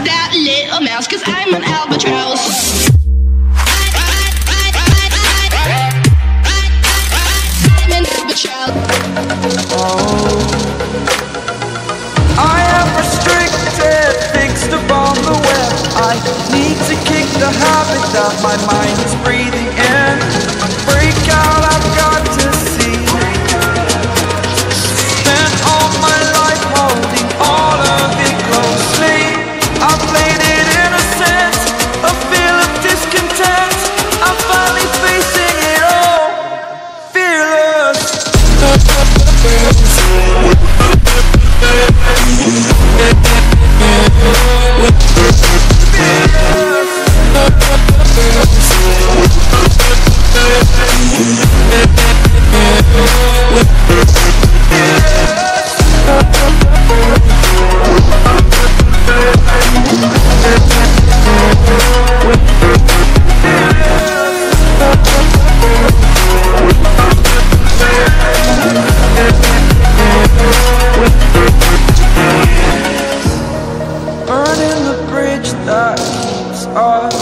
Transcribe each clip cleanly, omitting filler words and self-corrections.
that little mouse, 'cause I'm an albatross. I'm an albatross. I am restricted, fixed upon the web. I need to kick the habit that my mind is breathing in. Break out, I've got to see. Spent all my life holding all of it closely. I played it innocent, a feel of discontent. I'm finally facing it all, fearless. Burning the bridge that keeps us.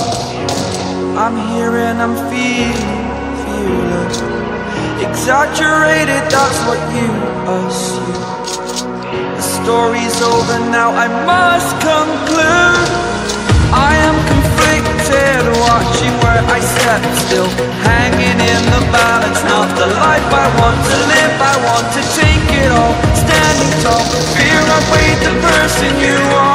I'm here and I'm fearless. Exaggerated, that's what you assume. The story's over now, I must conclude. I am conflicted, watching where I step still, hanging in the balance. Not the life I want to live, I want to take it all. Standing tall, fear I weighed the person you are.